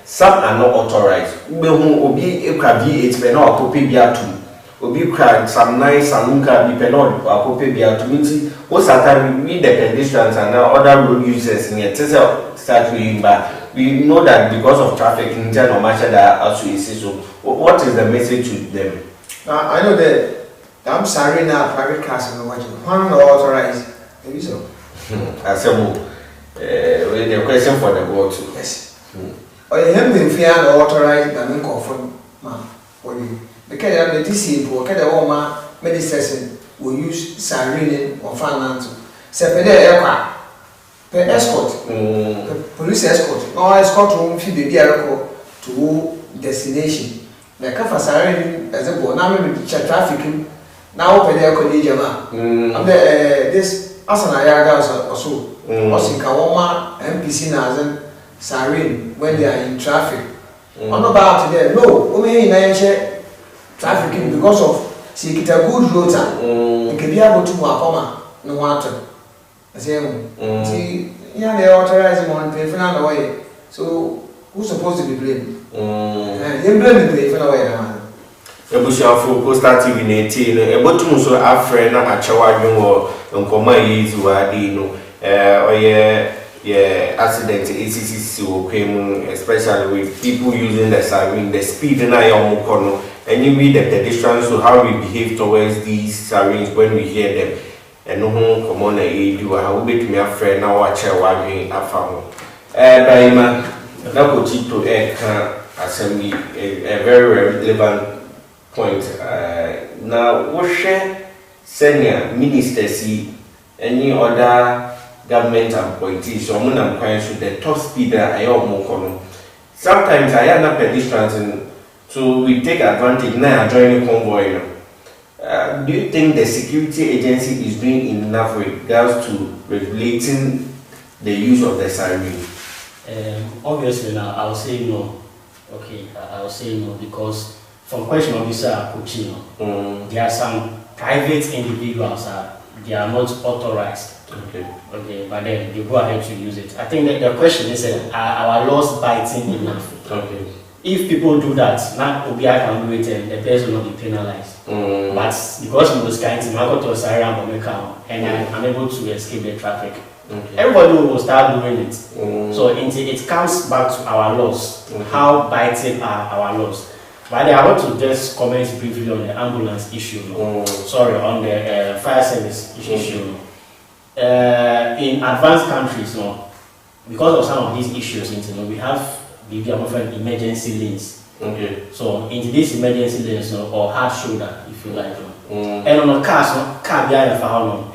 some are not authorized. We who obi ekra V8 be na okope bia to. Obi kra some nice sanunka be penod akope bia to mean most of the time we the pedestrians and other road users in here start doing back. We know that because of traffic in general, that also is so. What is the message to them? I know that I'm sorry now, private cars are watching. One not authorized. Maybe so. I said, the question for the board too. Yes. Or you have been fair and authorized and confirm, ma'am, for you. Because I'm the DC, or the woman, medicine will use siren or finance. Separate aircraft. Per escort, police escort, no escort room feed the vehicle to destination. The car siren as a boy, now maybe check traffic. Now, per their colleague, this Asana Yagas or so. Also, Kawama, MPC Nazan, siren when they are in traffic. I'm not about today. No, only in trafficking because of see it a good rotor. You can be able to Makoma, no water. See, yeah, they authorize one pay for another way. So, who's supposed to be blamed? You blame the for another way. Ebushia for Costa TV 18, a bottom so our friend at Chawadun or Uncoma is Wadino, accident ACC came, especially with people using the siren, the speed in Ayamokono, and you read the pedestrians, so how we behave towards these sirens when we hear them. And no home come on you are with me a friend now watch a wagging a farm. Baima, that would cheat to assembly a very relevant point. Now, what share senior minister see any other government appointees or moon and the top speeder I more. Sometimes I am not pedestrians, so we take advantage now joining convoy. Do you think the security agency is doing enough with regards to regulating the use of the siren? Obviously, now I'll say no. Okay, I'll say no because from question officer Kuchino, there are some private individuals they are not authorized. Okay, but then they go ahead to use it. I think that the question is, are our laws biting enough? Okay. If people do that, not OBI can do it and the person will be penalized. But because of those kinds, I got to a siren and I'm able to escape the traffic. Everybody will start doing it. So it comes back to our laws. How biting are our laws? But I want to just comment briefly on the ambulance issue. Sorry, on the fire service issue. In advanced countries, because of some of these issues, we have emergency lanes. So into this emergency lanes or hard shoulder, if you like. And on a car behind a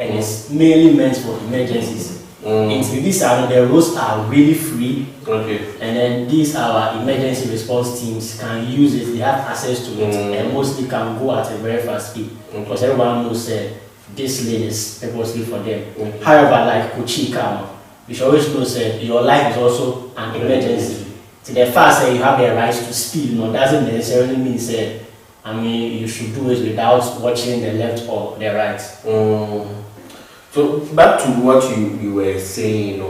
and it's mainly meant for emergencies. Into these the roads are really free. And then these our emergency response teams can use it, they have access to it, and mostly can go at a very fast speed. Because everyone knows this lane is purposely for them. However, like Kuchika, you should always know your life is also an emergency. To the fact that you have the right to speed, doesn't necessarily mean you should do it without watching the left or the right. So back to what you were saying,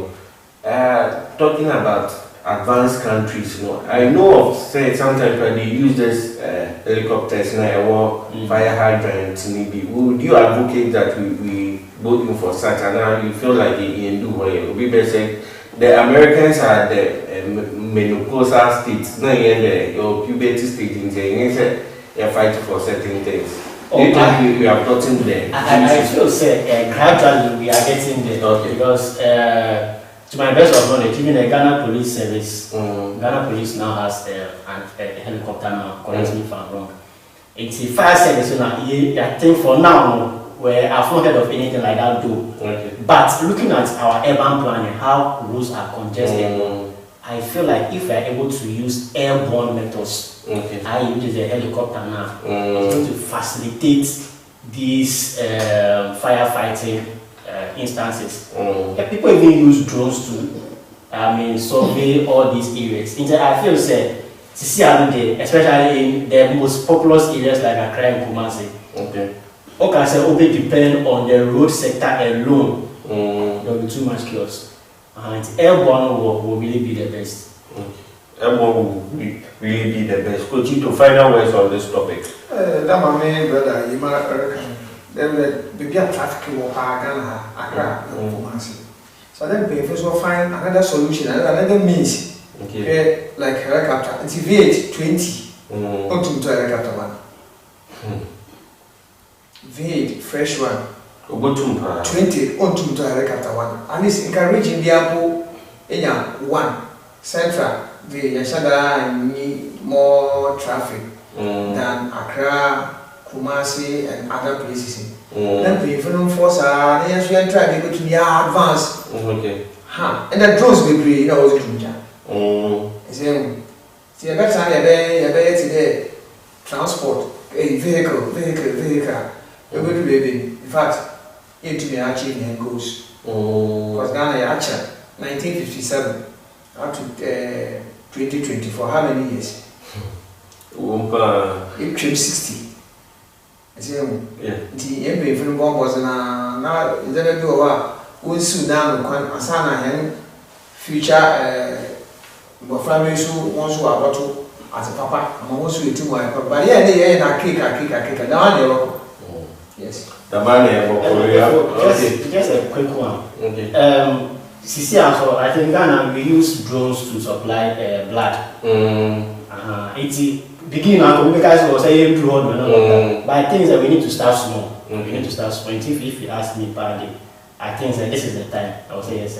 talking about advanced countries, I know of sometimes when they use this helicopters or fire hydrants, maybe. Would you advocate that we go in for such, and now you feel like in do the Americans are the menopausal states, not yet your puberty stage in they fight for certain things. Do you think we have gotten there? I feel gradually we are getting there because to my best of knowledge, even the Ghana Police Service, Ghana Police now has a helicopter now, correct me if I'm wrong. It's a fire service now, I think for now, where I've not heard of anything like that though. But looking at our urban planning, how roads are congested, I feel like if we are able to use airborne methods, I use the helicopter now, it's going to facilitate these firefighting instances. People even use drones to, survey all these areas. I feel to see especially in the most populous areas like Accra and Kumasi. Okay, depend on the road sector alone. There will be too much chaos. And airborne will really be the best. will really be the best. Coach, to final words on this topic. That my main brother, you might reckon. Then the big traffic will Ghana, Accra, Kumasi. So then we first will find another solution, another means. Okay. Like helicopter. It's V8 20. Onto helicopter one. V8 fresh one. 20 onto helicopter one. And it's encouraging the apple in one central. The Yashada need more traffic than Accra, Kumasi, and other places. Then we even force our national try to go to the advance. Okay. And the drones will be, what's the see, a better time, today transport a vehicle. We will be, in fact, into the achieving and goes. Because Ghana, 1957 up to 2024, how many years? It came 60. The MBA from bomb was now, then do a Sudan, Asana, future family who wants to about to as a papa, and also to my papa. But yeah, they are a cake, down yes. The man, just a quick one. Okay. CC, so I think Ghana we use drones to supply blood. It's beginning now because we say drone, but I think that we need to start small. We need to start small. If you ask me, I think that this is the time. I will say yes.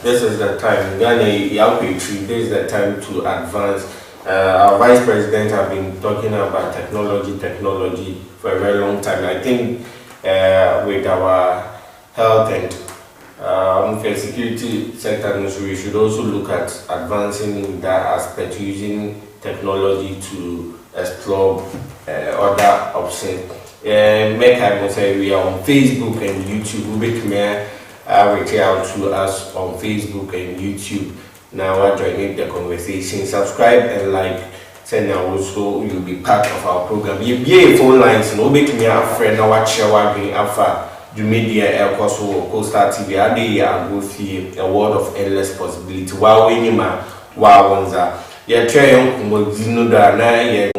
This is the time. Ghana, this is the time to advance. Our Vice President have been talking about technology for a very long time. I think with our health and security sector, we should also look at advancing in that aspect, using technology to explore other options. Make I say we are on Facebook and YouTube. We reach out to us on Facebook and YouTube. Now we're joining the conversation. Subscribe and like. Send also you'll be part of our program. You be a phone lines. No make me a friend. Now watch your working alpha. The media air course or Coastal TV. I dey go see a world of endless possibility. Wow, we ma wow ones. Yeah, try on know that na.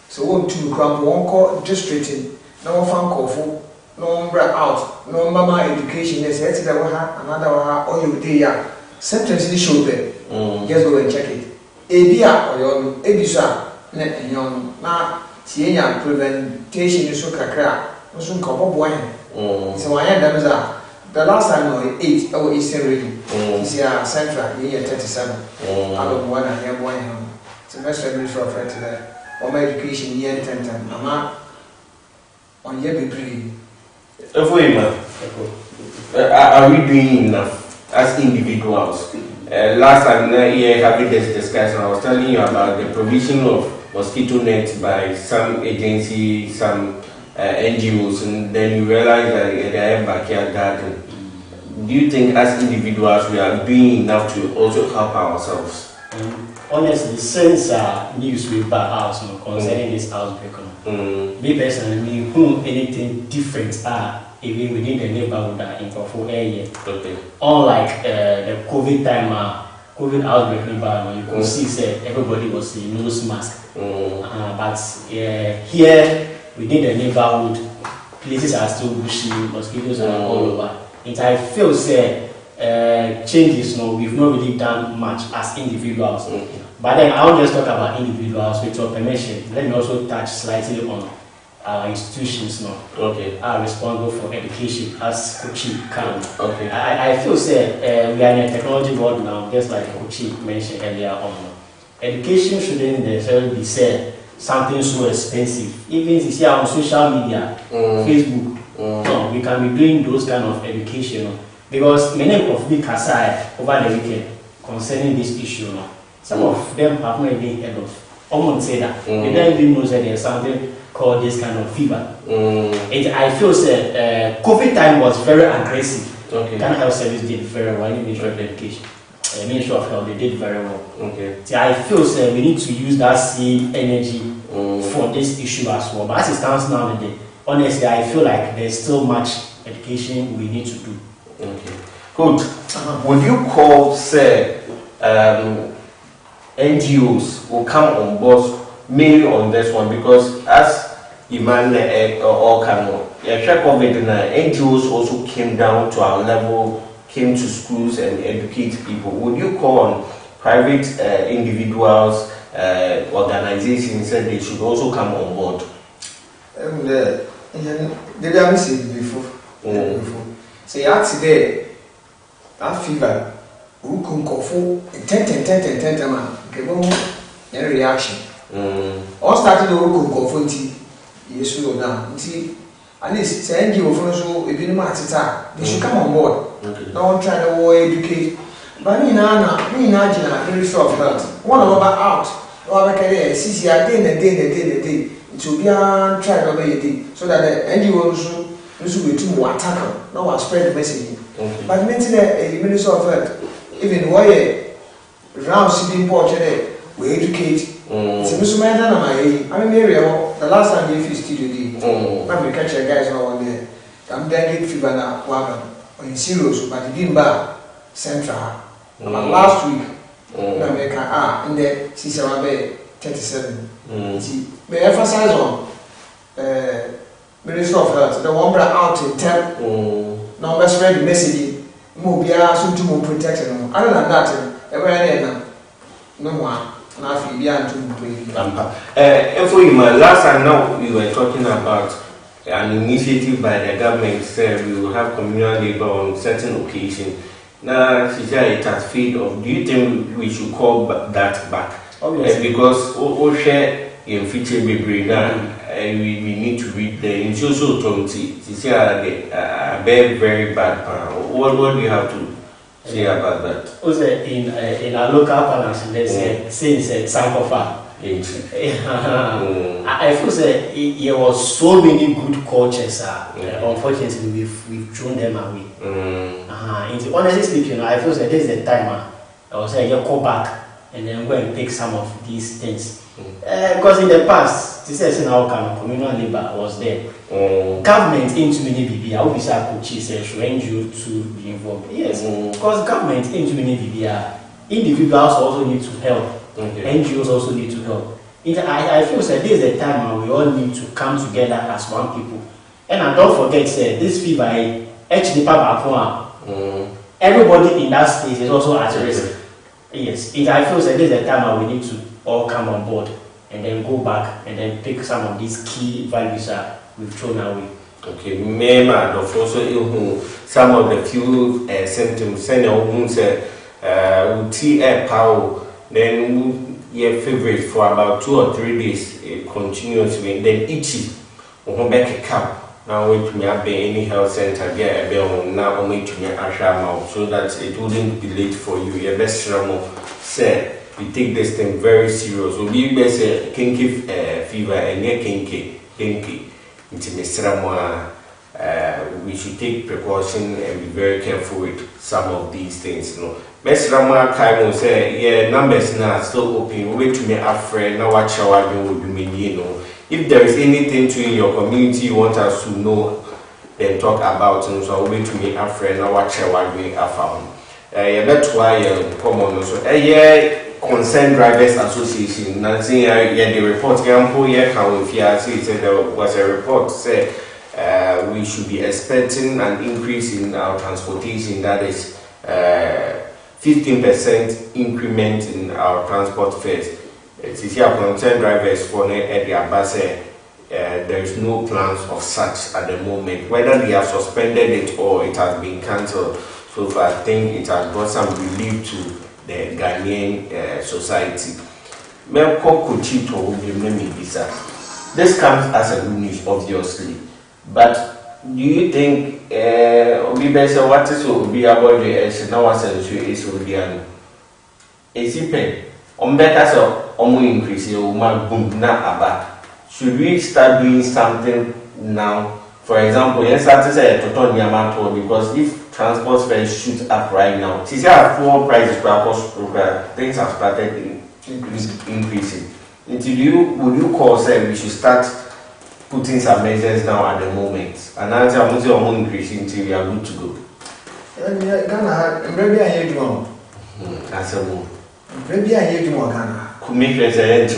So one two cramp one call just straighten. No fan call for no out. No mama education. Yes, that's that we have another one. All you day ya. Sometimes it show there. Just go and check it. Ebia or Ebisa, na Tiena preventation is so kakra, no soon couple boy. So I am the last time I ate our Eastern region. This year Central, year 37. Out of one and year boy. It's a best family for a friend today. Or my education year 10 time. Mama on year be pretty. Are we doing enough as individuals? Last time here having this discussion, I was telling you about the provision of mosquito nets by some agencies, some NGOs, and then you realize that they are backyard garden. Do you think as individuals we are doing enough to also help ourselves? Honestly, since news we back out concerning this outbreak, me personally, who anything different even within the neighborhood in Kofo area. Okay. Unlike the COVID time, COVID outbreak environment, you could see say everybody was in nose mask. But here within the neighborhood, places are still bushy, mosquitoes are all over. And I feel say changes, we've not really done much as individuals. But then I'll just talk about individuals with your permission. Let me also touch slightly on our institutions are responsible for education as Kochi can. Okay. I feel say we are in a technology world now, just like Kochi mentioned earlier on. Education shouldn't necessarily be said something so expensive. Even if you see on social media, Facebook, we can be doing those kind of education because many of the aside over the weekend concerning this issue. Some of them have not even heard of. Almost say that they don't even know that there's something called this kind of fever. I feel that COVID time was very aggressive. Ghana Health Service did very well in Ministry of Education. Ministry of Health, they did very well. So I feel that we need to use that same energy for this issue as well. But as it stands now today, honestly, I feel like there's still much education we need to do. Good. Would you call, say, NGOs will come on board mainly on this one because as Iman or Kano, COVID, NGOs also came down to our level, came to schools and educate people. Would you call on private individuals, organizations, that they should also come on board? They haven't seen before. Say, today, that fever, who can call for 10 man, give them a reaction. All started the Ruku Conforti, yes, slow down. See, at least send you for so a bit of they should come on board. No one try to educate. But me, Nana, very soft health. One of our out, or I can see a day. It will be a try to obey it so that the NGOs will be too more tackle. No one spread the message. But mentally, a minister of health, even why round city portrait, we educate. It's a matter of my area. The last time they fixed it, I'm catch a guys now there. I'm there, fever now, wagon, or in serious, but it didn't buy central. Last week, America, in the Cicero 37. May emphasize on Minister of Health, the one brought out in 10. Now, let's spread the message. Mobia, soon to more protection. Other than that, everywhere no more. And for you, my last time now we were talking about an initiative by the government said we will have communal labor on certain occasions. Now, she said it has failed off. Do you think we should call that back? Because we share in feature baby now, we need to read the insurance authority. She said very, very bad. What do you have to say about that? Also, in our local parlance, let's say, since Sankofa, I feel that there was so many good cultures. Unfortunately, we've thrown them away. Honestly speaking, I feel that this is the time I will say you go back and then go and take some of these things. Because in the past, this is our kind of communal labor was there. Government into many BB, I would say coaches should you to be involved. Yes, because government into many BB, individuals also need to help. NGOs also need to help. I feel that this is the time we all need to come together as one people. And don't forget, this fever, everybody in that state is also at risk. Yes, I feel that this is the time we need to all come on board and then go back and then pick some of these key values we've thrown away. Okay, maybe also some of the few symptoms. Say, tea power. Then your favorite for about 2 or 3 days continuously, and then itchy. Back a cup. Now wait to me up any health center get a bell now wait to me so that it wouldn't be late for you. Your best say we take this thing very serious. So we best kinky fever and get kinky. We should take precaution and be very careful with some of these things. Best Rama Kaimo say, yeah, numbers now still open. Wait to me afraid now what shower will be me. If there is anything to in your community you want us to know, then talk about it. So wait to me afraid now what shower we are found. That's why come on also. Concerned Drivers Association. Nancy, the report said there was a report said we should be expecting an increase in our transportation. That is 15% increment in our transport fares. Concerned drivers for the bus. There is no plans of such at the moment. Whether they have suspended it or it has been cancelled, so far I think it has brought some relief to the Ghanaian society. This comes as a good news, obviously, but do you think what is will be about the now is it pen on better so increase boom na should we start doing something now? For example, yes, I say because if transport fares shoot up right now, since fuel prices things have started increasing. Would you call say we should start putting some measures now at the moment? And answer I'm not increasing until we are good to go. Ghana, I'm ready. I hear you. That's a move. Maybe I hear you more Ghana. Could make it as an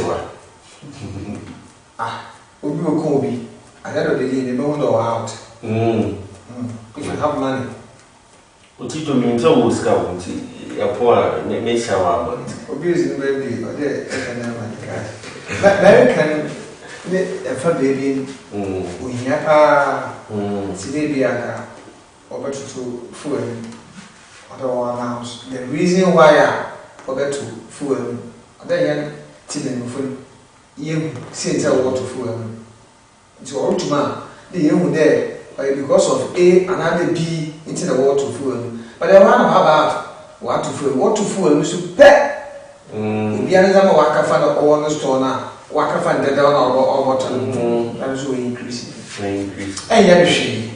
Obi Okobi. At the end of the day, they don't go out. If you have money. Utito minto uska unti ya poa mesha wa but Obi is in baby or there American a baby we have baby over to fuel or house. The reason why over to fuel then tilling full you since I want to fuel it's all to man the young there because of A and B into the water fuel. But I want about what to fuel. What to fuel is to pet. The other worker fan or on the store now. Worker fan the down or water. That is so increasing. And yet, she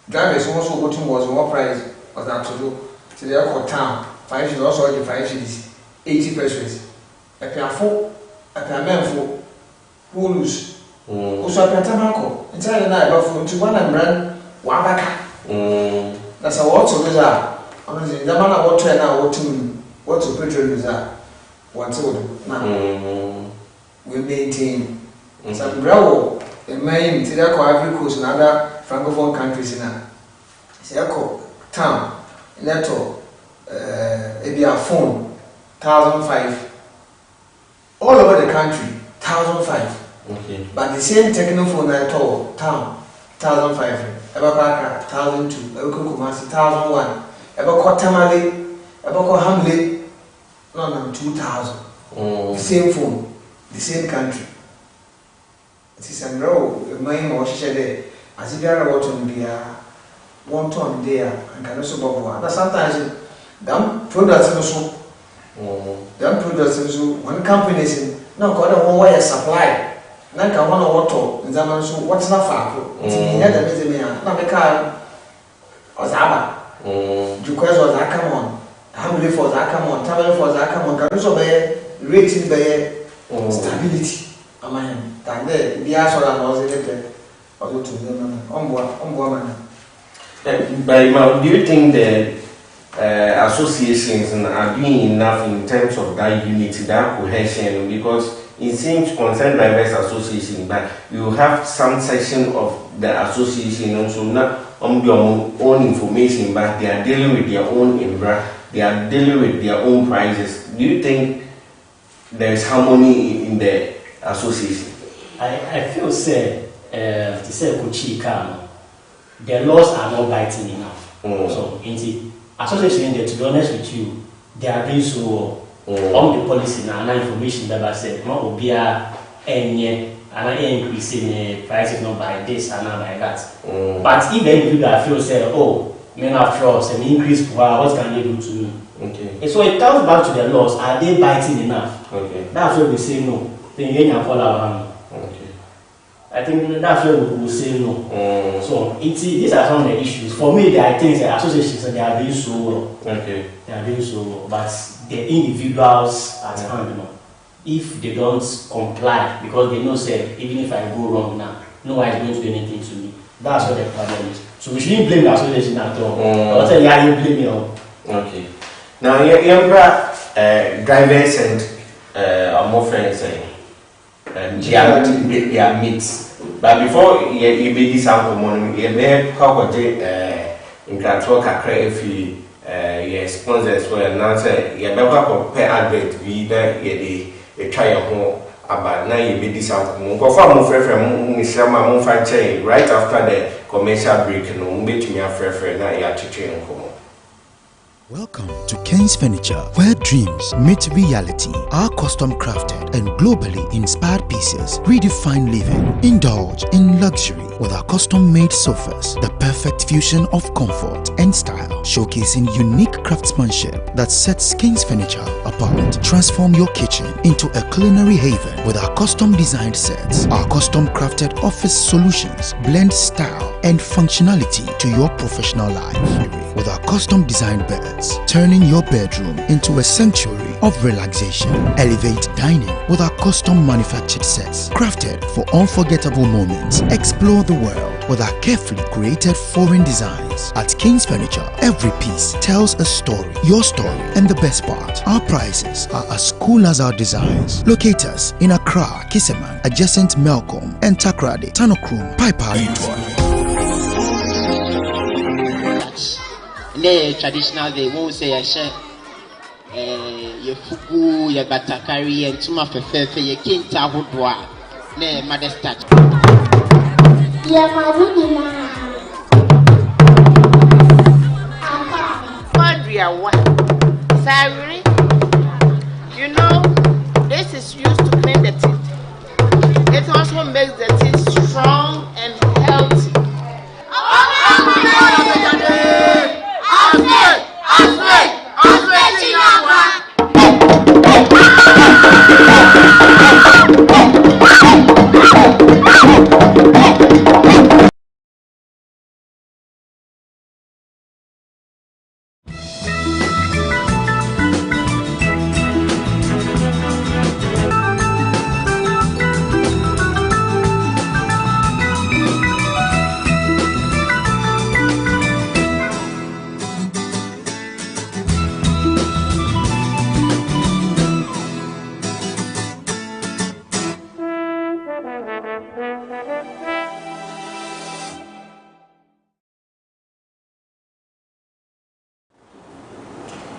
drivers also go to more price of that to do. To the airport town. 5 is also the 5 is 80 pesos. A pair 4, a pair man 4 who lose. Also, I can't have it's a night about to one and brand Wabaka. That's a water wizard. Honestly, the man I water now, what to petrol wizard. What's old now? We maintain some gravel in Maine, Tidaco, Ivory Coast, and other francophone countries in a Siaco town, Neto, a phone, 1,005. All over the country, 1,005. Okay. But the same technophone at all, town, 1,500, Ebaka, 1,002, Ebako Kumasi, 1,001, Ebako Tamale, Ebako Hamlet, no, 2,000. The same phone, the same country. It is a row, the main or shade, as if you are about to be a 1 ton there, and can also bubble. But sometimes, them products also, them products also, one company is no, got a wire supply. Nanka one water in Zaman so what's not far. Never visit me. Not the car or Zaba. Request was that come on. Hamley for that come on. Tamil for that come on. Can also be rated by stability. Am I? Than there, the answer was in it. Or to them on But do you think the associations are doing enough in terms of that unity, that cohesion? Because it seems concerned drivers association, but you have some section of the association also not on their own information, but they are dealing with their own infra, they are dealing with their own prices. Do you think there is harmony in the association? I feel say to say Kuchika, the laws are not biting enough. So in the association, to be honest with you, they are being so on the policy and information that I said, not will be any increasing the prices not by this and not by that. But even people that feel say, oh, men after all, an increase, what can they do to me? Okay. And so it comes back to the laws. Are they biting enough? Okay. That's where we say no. Then you can follow our Okay. I think that's where we will say no. So these are some of the issues. For me, I think the associations they are doing so well. Okay. They are doing so well. But the individuals at hand, if they don't comply, because they know say even if I go wrong now, no one is going to do anything to me. That's what the problem is. So we shouldn't blame the association at all. I'll tell you how you blame me. Okay. Now you drivers and more friends they are mates. But before you be this money, you may call in Kratok kakra if you sponsors were now say you better compare advert with the try your home about now you be this money. Go for more friend right after the commercial break no bet me a friend now you are to Welcome to Ken's Furniture, where dreams meet reality. Our custom crafted and globally inspired pieces redefine living. Indulge in luxury with our custom made sofas, the perfect fusion of comfort and style, showcasing unique craftsmanship that sets Ken's Furniture apart. department, transform your kitchen into a culinary haven with our custom designed sets. Our custom crafted office solutions blend style and functionality to your professional life. With our custom designed beds, turning your bedroom into a sanctuary of relaxation. Elevate dining with our custom manufactured sets, crafted for unforgettable moments. Explore the world with our carefully created foreign designs. At King's Furniture, every piece tells a story, your story, and the best part, our prices are as cool as our designs. Locate us in Accra, Kiseman, adjacent Melcom, and Takrade, Tanokrum, Piper. Ne traditional they won't say a share ye fugu ye batakari and tuma fefe ye kinta hodwa ne modestat ya madina Madria wa Sari, you know this is used to clean the teeth. It also makes the teeth strong and healthy.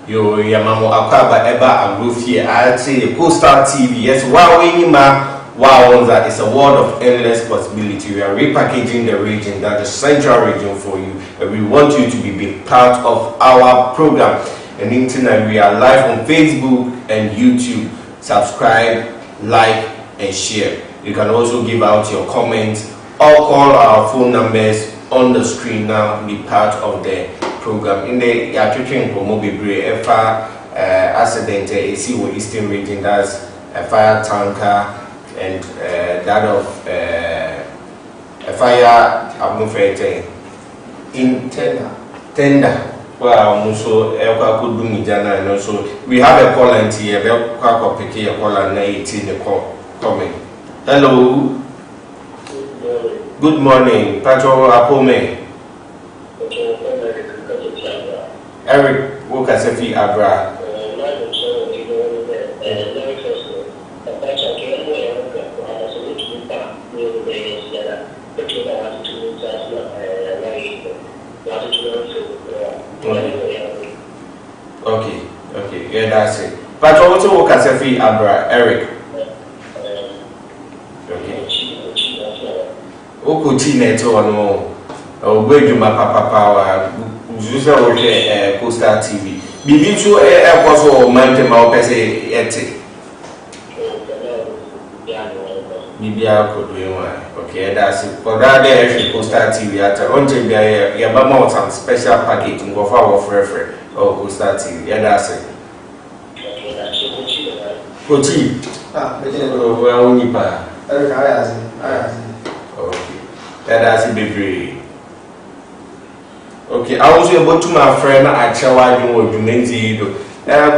Yo, Yamamo Akaba Eba Agrufi, I'd say Coastal TV. Yes, wow, wow, that is a world of endless possibility. We are repackaging the region, that the central region for you, and we want you to be part of our program. And internet, we are live on Facebook and YouTube. Subscribe, like, and share. You can also give out your comments or call our phone numbers on the screen now. Be part of the program. In the Yatuchin Pomobibre, accident, Eastern region, that's a fire tanker and that of a fire in tender. Well, also, could do Mijana, and also we have a call and here, a call and 18 the comment. Hello. Good morning, Patrol Apome. Eric Wokasefi Abra. Okay, yeah, that's it. Patrol Wokasefi Abra, Eric. Okuchi neto no Obeduma Papa Power Zuza Roche Coastal TV. Bibi so koso mante ma opese ete. Bibi akodwe okay, that's it. For that day Coastal TV at onje bia ya ba ma some special package ngofa wo frefre or Coastal TV. Yeah, that's it. Kochi. Well, nipa. That's a baby. Okay, I was able to my friend at Chawadin or Jumenzi.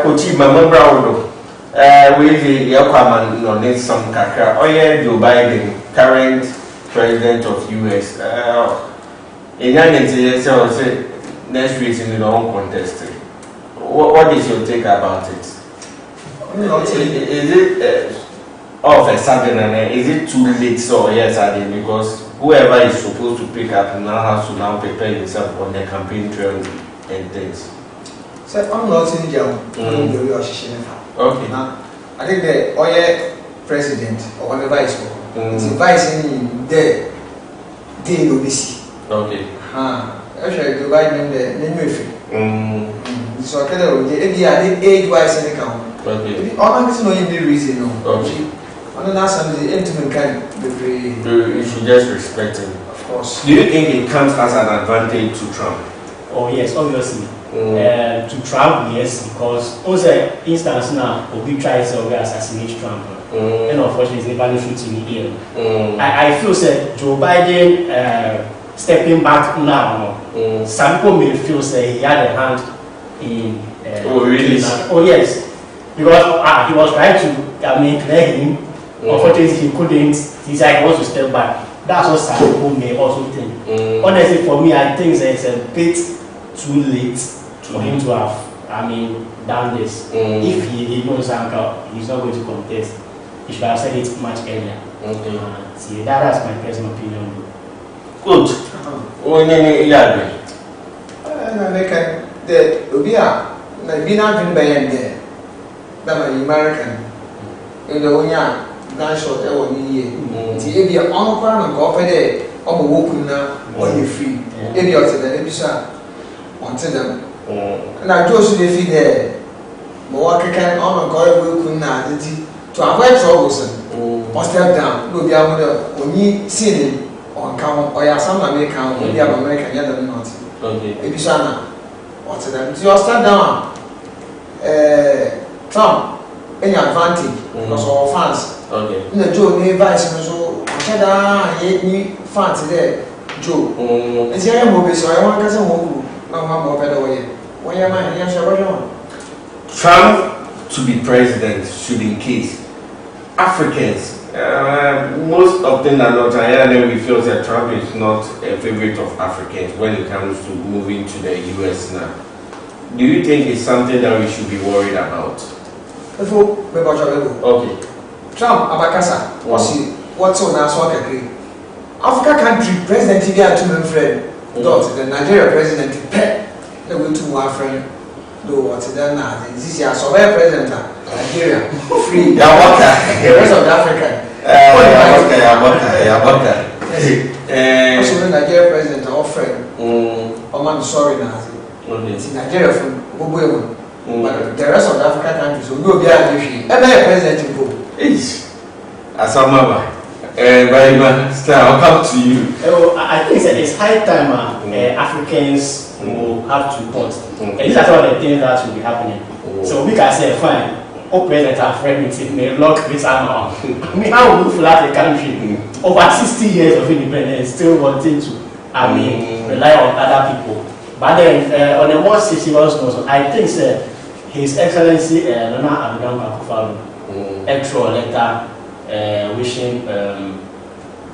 Kochi, my member, we the Yakwaman no need some kaka. Oh, yeah, Joe Biden, current president of US. In say next week in the own contest. What is your take about it? Is it all of a sudden, and is it too late? So yes, I did, because whoever is supposed to pick up now has to now prepare himself on the campaign trail and things. So I'm not in jail. Okay. Now, I think the Oye president or whatever vice it's advising there. They will be see. Okay. Actually, the Biden the new so I tell you, the age-wise in the count. Okay. All this no any reason no. Okay. And that's something the intimate kind of You should just respect him. of course. Do you think it comes as an advantage to Trump? Oh yes, obviously. To Trump, yes, because also instance now, Obi tries to assassinate Trump, and unfortunately, they shoot in the ear. I feel that Joe Biden stepping back now. Some people may feel say he had a hand in. Oh really? Oh yes, because he was trying to clear him. Unfortunately, he couldn't. He said he wants to step back. That's what some people may also think. Honestly, for me, I think that it's a bit too late for him to have, done this. If he knows he's not going to contest, he should have said it much earlier. See, that's my personal opinion. Good. Oh, yeah. Be not been by there. That American. In the Onya, gunshot, there will be a on and go over there. On the walking now, when you're free. Maybe you're to the episode. Until them. And I just live there. Moaka can on and go away to avoid troubles. Or step down. No, be able to only see him on count or some American, maybe American, yet not. Episana. What's them? You step down. Trump, any advantage because of fans. In the Joe, vice so fans there, Joe. It's a movie, so I want to say, no more better way. When you're my Trump to be president should increase. Africans, most of them are not, and we feel that Trump is not a favorite of Africans when it comes to moving to the US now. Do you think it's something that we should be worried about? Okay. Trump, Abakasa, what's on our soccer cream? Africa country president, he got 2 men friend. The Nigeria president, pet, they went to our friend. Do what's done now. This is your survey president, Nigeria, free. The rest of Africa. Also, the Nigeria president, our friend. I'm sorry now. It's Nigeria from Bobo. But the rest of the African countries will go beyond the president in Bobo. Asamaba. Very much. I'll come to you. I think it's high time Africans will have to vote. And these are some of the things that will be happening. So we can say, fine, all presidents are friends, may lock this arm on. How will we flat a country over 60 years of independence still wanting to, rely on other people? But then, on a more serious note, I think His Excellency Nana Addo Akufo-Addo actual letter wishing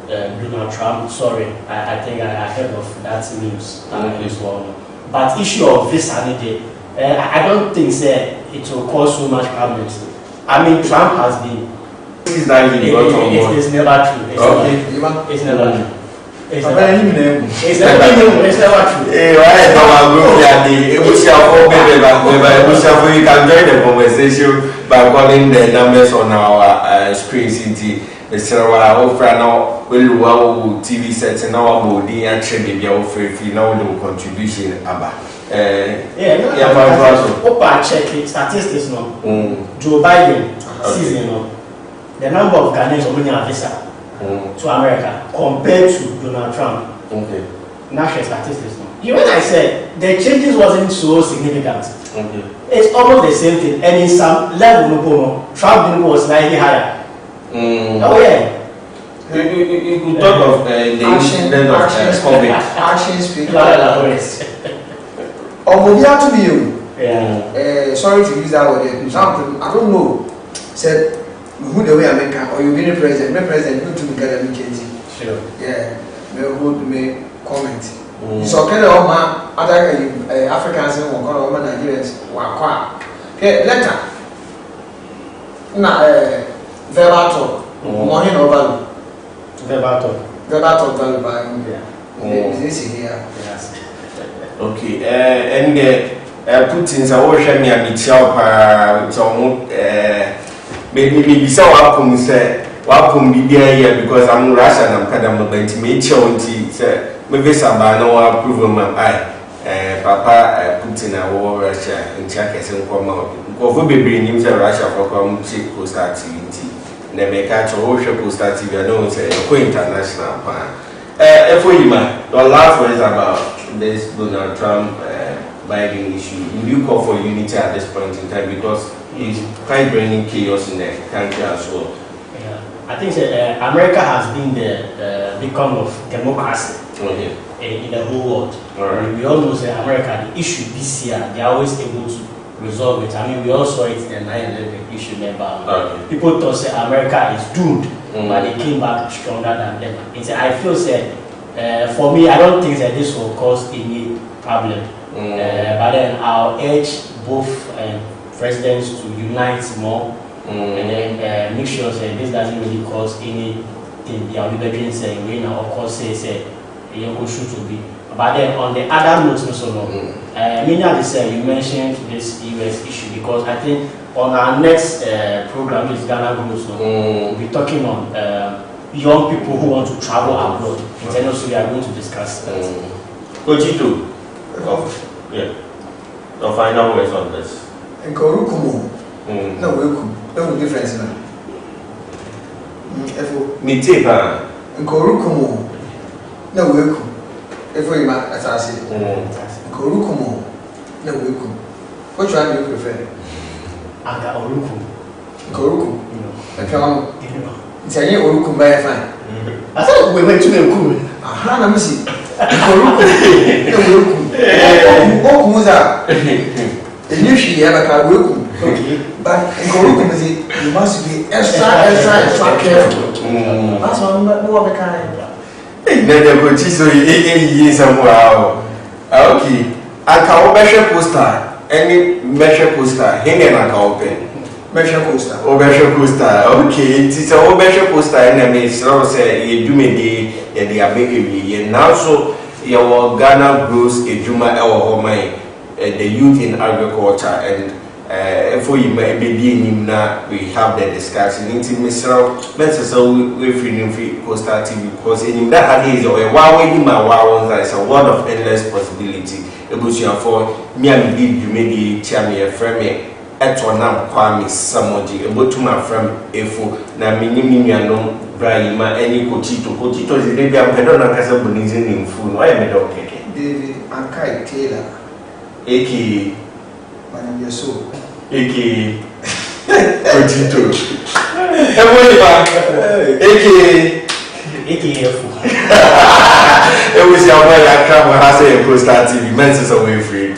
Donald Trump. Sorry, I think I heard of that news as well. But issue of visa, I don't think it will cause so much problems. Trump has been. It's never true. It's never true. It's never true. It's never true. You can join the conversation by calling the numbers on our screens. The TV sets and our body and trade free now contribution. Check statistics now. Joe Biden season now. The number of Ghanaians who have visa to America compared to Donald Trump. National statistics now. When I said the changes wasn't so significant, it's almost the same thing. And in some level, Trump was slightly higher. Oh yeah. You could talk of the incident of COVID. Actions speak. Sorry to use that word. I don't know. Said who the way America or you being president, my president, you to me get a Sure. Yeah. May comment. So kind of other Africans and Nigerians okay, letter. Verbal talk. Morning or value. Verbal talk value by this here. Yes. Okay. And Putin's a ocean near maybe so Wapum said Wapum be there because I'm Russian, I'm kind of going to make maybe somebody no approval my Papa Putin a war Russia in Czech and come out. Go be bringing to Russia for come check post activity. They make catch a whole post activity, I don't say international. Efoyima, your last words about this Donald Trump Biden issue. Will you call for unity at this point in time because it's quite bringing chaos in the country as well? Yeah. I think America has been the beacon of democracy in the whole world. Right. We all know that America, the issue this year, they are always able to resolve it. I mean, we all saw it in the 9/11 issue never. People thought that America is doomed, but they came back stronger than ever. I feel that for me, I don't think that this will cause any problem. But then I'll urge both presidents to unite more and then make sure that this doesn't really cause anything. They are libertarian saying, we now of course say you go shoot to be. But then on the other note, many of this you mentioned this US issue because I think on our next program is Ghana Grows. We'll be talking on young people who want to travel abroad. And also we are going to discuss that. Kochito, yeah. The final words on this. Nkorukumu. No, welcome. No difference now. Me tape, Nkorukumu. No, welcome. Efoyima, as I say. Nkorukumu. No, welcome. Which one do you prefer? Aga Oruku. Nkoruku. Okay, it's a year Oruku by a fine. I thought we went to the cool. Aha, let me see. Nkoruku. No, welcome. Okuza. The new she ever can welcome. But Nkoruku is it, you must be extra careful. That's one more of a kind. Never go to so you somewhere. Okay. I can measure poster. Any measure poster. Hang and I can open. Measure poster. Oh, measure poster. Okay. It's a whole measure poster. And I mean, so say you do me the baby. And now so your Ghana Grows Ejuma or my the youth in agriculture and for you may be in we have the discussion into Mr. So we free poster TV because in that is a wow in my wow is a word of endless possibility. It was your for me and big you may be chairman frame at one now Kwame Samoji about to my friend Efo na minimum no Brahima any Kochito is the baby I'm pedona casa bonizin in food. Why am I okay? David and Kai Taylor. Eki Manam so. Eki Kochito. Everybody, Eki Efo. It was your way I come when I say a poster TV. Men's away free.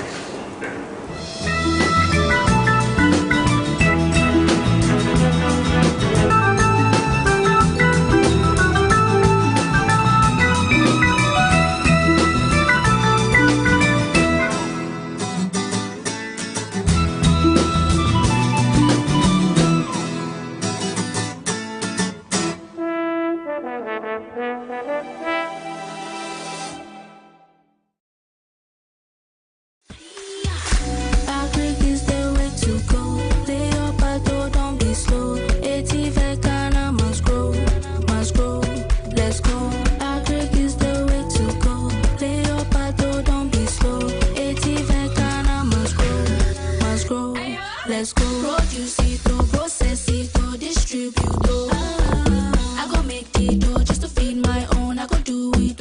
Let's go. Produce it, process it, distribute it. I go make the dough just to feed my own. I go do it.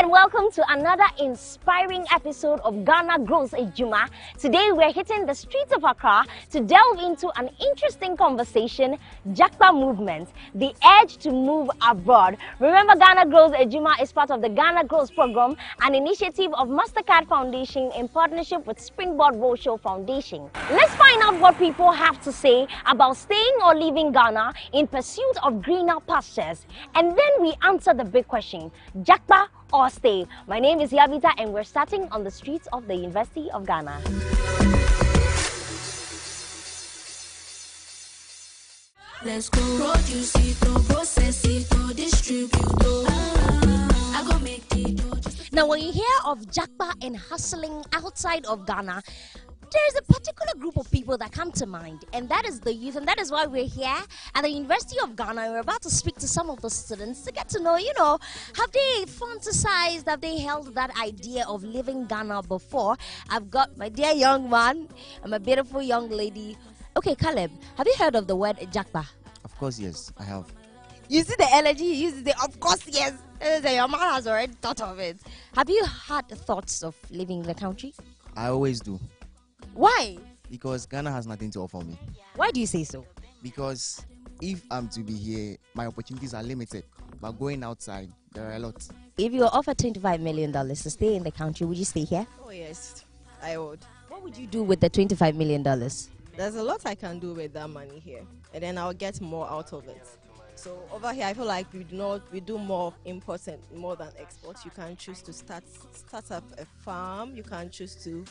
Welcome to another inspiring episode of Ghana Grows Ejuma. Today we're hitting the streets of Accra to delve into an interesting conversation, Jakpa movement, the urge to move abroad. Remember, Ghana Grows Ejuma is part of the Ghana Grows program, an initiative of Mastercard Foundation in partnership with Springboard Roadshow Foundation. Let's find out what people have to say about staying or leaving Ghana in pursuit of greener pastures. And then we answer the big question, Jakpa or stay. My name is Yavita and we're starting on the streets of the University of Ghana. Let's go. Produce it, process it, distribute it. I go make the dough. Now when you hear of Jakpa and hustling outside of Ghana, There's a particular group of people that come to mind, and that is the youth, and that is why we're here at the University of Ghana. We're about to speak to some of the students to get to know, have they fantasized, have they held that idea of living Ghana before? I've got my dear young man and my beautiful young lady. Okay, Caleb, have you heard of the word Jakpa? Of course, yes, I have. You see the energy he uses, of course, yes. Your man has already thought of it. Have you had thoughts of leaving the country? I always do. Why? Because Ghana has nothing to offer me. Why do you say so? Because if I'm to be here, my opportunities are limited. But going outside, there are a lot. If you were offered $25 million to stay in the country, would you stay here? Oh yes, I would. What would you do with the $25 million? There's a lot I can do with that money here, and then I'll get more out of it. So over here, I feel like we do more import and more than export. You can choose to start up a farm. You can choose to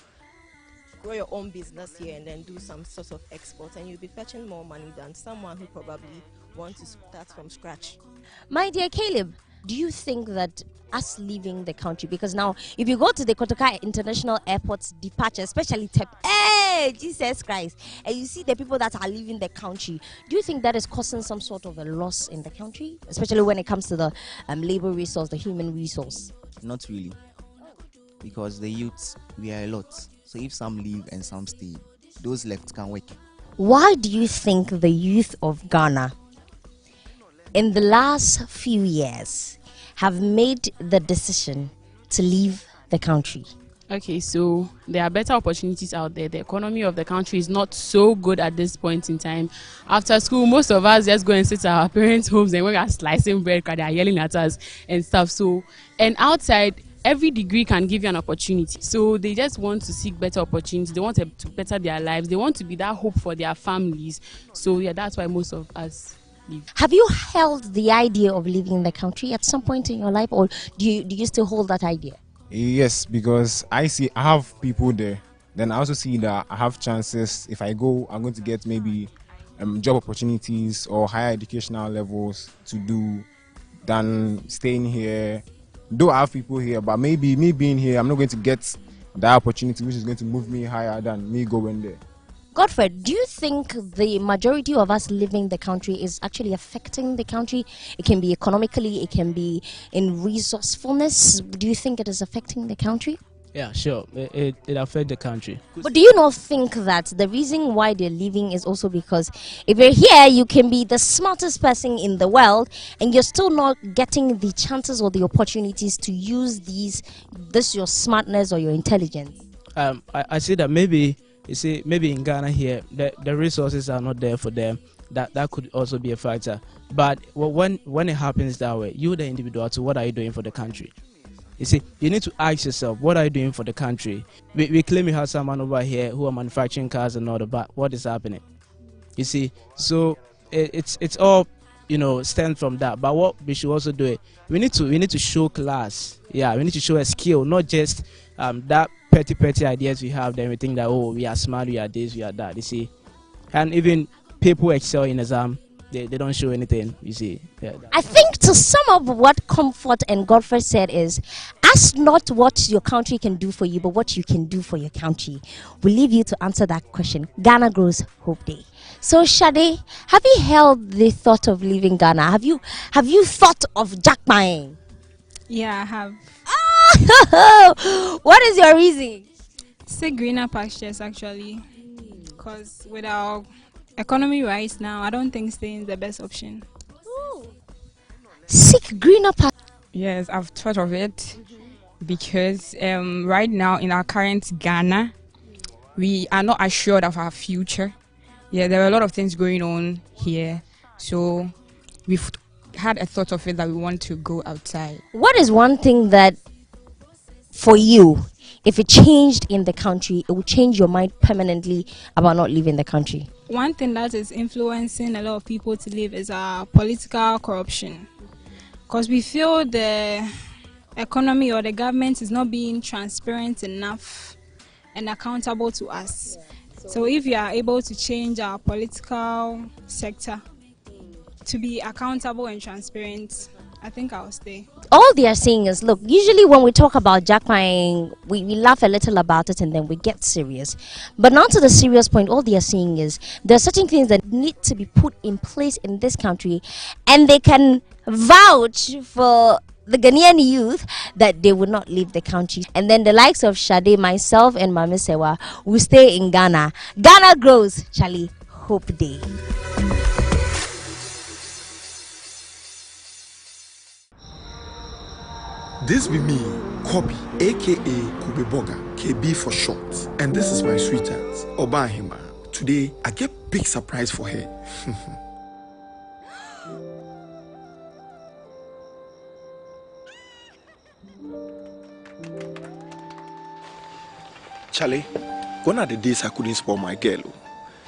grow your own business here and then do some sort of export, and you'll be fetching more money than someone who probably wants to start from scratch. My dear Caleb, do you think that us leaving the country, because now if you go to the Kotoka International Airport's departure, especially Jesus Christ, and you see the people that are leaving the country, do you think that is causing some sort of a loss in the country, especially when it comes to the labor resource, the human resource? Not really. Because the youths, we are a lot. So if some leave and some stay, those left can work. Why do you think the youth of Ghana in the last few years have made the decision to leave the country? Okay, so there are better opportunities out there. The economy of the country is not so good at this point in time. After school, most of us just go and sit at our parents' homes and we are slicing bread because they are yelling at us and stuff. So, and outside, every degree can give you an opportunity. So they just want to seek better opportunities. They want to better their lives. They want to be that hope for their families. So yeah, that's why most of us leave. Have you held the idea of leaving the country at some point in your life, or do you still hold that idea? Yes, because I have people there. Then I also see that I have chances. If I go, I'm going to get maybe job opportunities or higher educational levels to do than staying here. Though I have people here, but maybe me being here, I'm not going to get that opportunity which is going to move me higher than me going there. Godfred, do you think the majority of us living the country is actually affecting the country? It can be economically, it can be in resourcefulness. Do you think it is affecting the country? Yeah, sure. It affects the country. But do you not think that the reason why they're leaving is also because if you're here, you can be the smartest person in the world and you're still not getting the chances or the opportunities to use this your smartness or your intelligence? I see that maybe in Ghana here, the resources are not there for them. That could also be a factor. But when it happens that way, you the individual, so what are you doing for the country? You see, you need to ask yourself, what are you doing for the country? We claim we have someone over here who are manufacturing cars and all that, but what is happening? You see, so it's all, stems from that. But what we should also do, we need to show class. Yeah, we need to show a skill, not just that petty ideas we have. Then we think that, oh, we are smart, we are this, we are that. You see, and even people excel in exam. They don't show anything, you see. Yeah. I think to sum up what Comfort and Godfrey said is, ask not what your country can do for you, but what you can do for your country. We leave you to answer that question. Ghana Grows Hope Day. So Shade, have you held the thought of leaving Ghana? Have you thought of jackpying? Yeah, I have. What is your reason? Say greener pastures actually, because with our economy right now, I don't think staying is the best option. Seek greener pastures. Yes, I've thought of it because right now in our current Ghana, we are not assured of our future. Yeah, there are a lot of things going on here, so we've had a thought of it that we want to go outside. What is one thing that, for you, if it changed in the country, it would change your mind permanently about not leaving the country? One thing that is influencing a lot of people to leave is political corruption. Because we feel the economy or the government is not being transparent enough and accountable to us. So if you are able to change our political sector to be accountable and transparent, I think I'll stay. All they are saying is, look, usually when we talk about jackpine, we laugh a little about it and then we get serious. But now to the serious point, all they are saying is there are certain things that need to be put in place in this country, and they can vouch for the Ghanaian youth that they will not leave the country. And then the likes of Shade, myself, and Mami Sewa will stay in Ghana. Ghana grows, Charlie. Hope Day. This be me, Kobe, aka Kube Boga, KB for short. And this is my sweetheart, Obahima. Today, I get big surprise for her. Charlie, gone are the days I couldn't spoil my girl.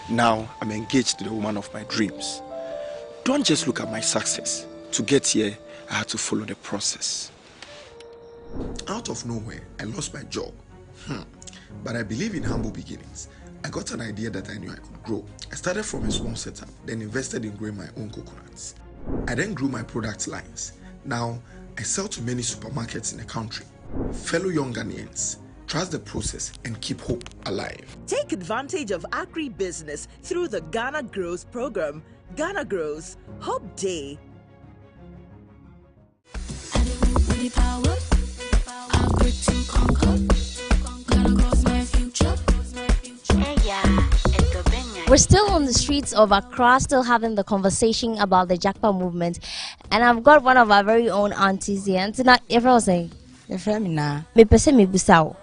Now I'm engaged to the woman of my dreams. Don't just look at my success. To get here, I had to follow the process. Out of nowhere, I lost my job. But I believe in humble beginnings. I got an idea that I knew I could grow. I started from a small setup, then invested in growing my own coconuts. I then grew my product lines. Now, I sell to many supermarkets in the country. Fellow young Ghanaians, trust the process and keep hope alive. Take advantage of agri-business through the Ghana Grows program. Ghana Grows, Hope Day. We're still on the streets of Accra, still having the conversation about the Jackpot movement, and I've got one of our very own aunties here. And tonight, everyone saying, "Me pese me busao.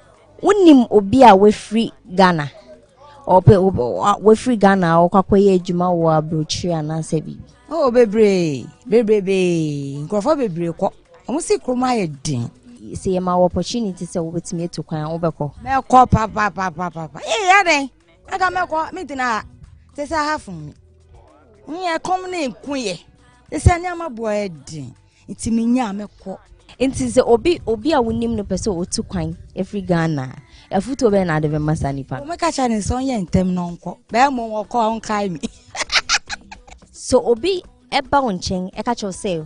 Unim obia we free Ghana, or we free Ghana or kakwe juma wa brochi anasebi." Oh, baby, Grofo baby, almost kroma yedin. See my opportunity so with me to kwan obeko. Me ko papa. Eh, yade. I got me ko me dina. Say half for me. Me come na enkuye. Say nyama boy din. Nti me nya me ko. Nti se obi a wonim no pese otu kwan every Ghana. Afuto be na de be masanipa. O me ka cha ne so ye ntem no nko. Be mo wo ko on kai me. So obi eba wonchen e ka cho say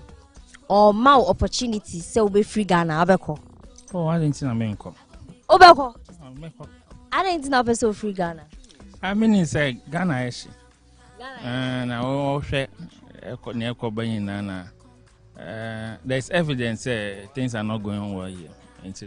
or mau opportunity say obi free Ghana abeko. Oh, I didn't na me nko. Obeko. I didn't na pese free Ghana. I mean, it's a Ghana issue. And I all share there's evidence things are not going on well here.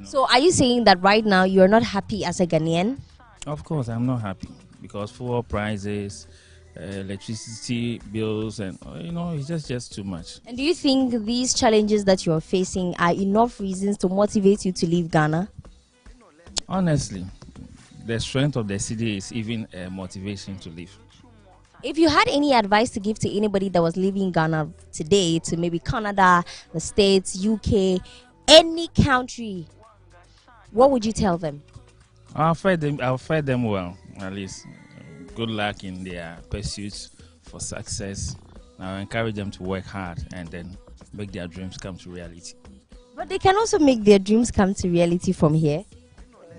So, are you saying that right now you are not happy as a Ghanaian? Of course, I'm not happy because fuel prices, electricity bills, and it's just too much. And do you think these challenges that you are facing are enough reasons to motivate you to leave Ghana? Honestly, the strength of the city is even a motivation to live. If you had any advice to give to anybody that was leaving Ghana today to maybe Canada, the States, UK, any country, what would you tell them? I'll fight them well, at least. Good luck in their pursuits for success. I'll encourage them to work hard and then make their dreams come to reality. But they can also make their dreams come to reality from here.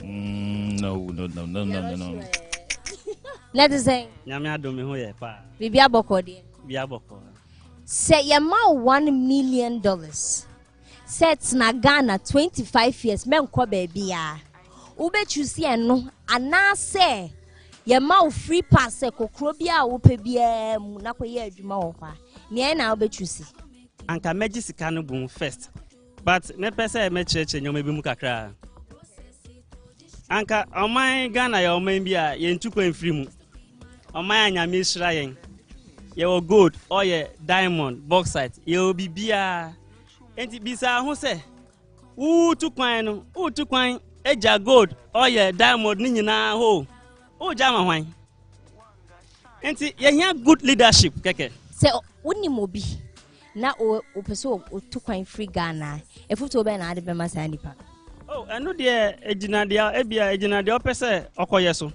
No. Let us say. Bibia Boko. Say your mouth $1 million. Sets na Ghana 25 years. Men ko baby ya. Ube chusi no. Ana say your mouth free pass se kokrobia upe bia na ko ye adwuma wo kwa. Ne na ube chusi. Anka meji sika no boom first. But me pese me cheche nyoma bi mu kakra. Anka oman Ghana ya oman bia ye ntu kwan free mu. Oman anyame hira yen. Ye wo gold, oil, diamond, bauxite, ye obi bia. Enti bisa ho se. Tu kwan eja gold, oil, diamond ni nyina ho. Jama hwan. Enti ye nya good leadership keke. Se woni mobi na o peso o tu kwan free Ghana. Efuto be na ade be masa nipa. Oh, eno de ejina de opese okoyeso.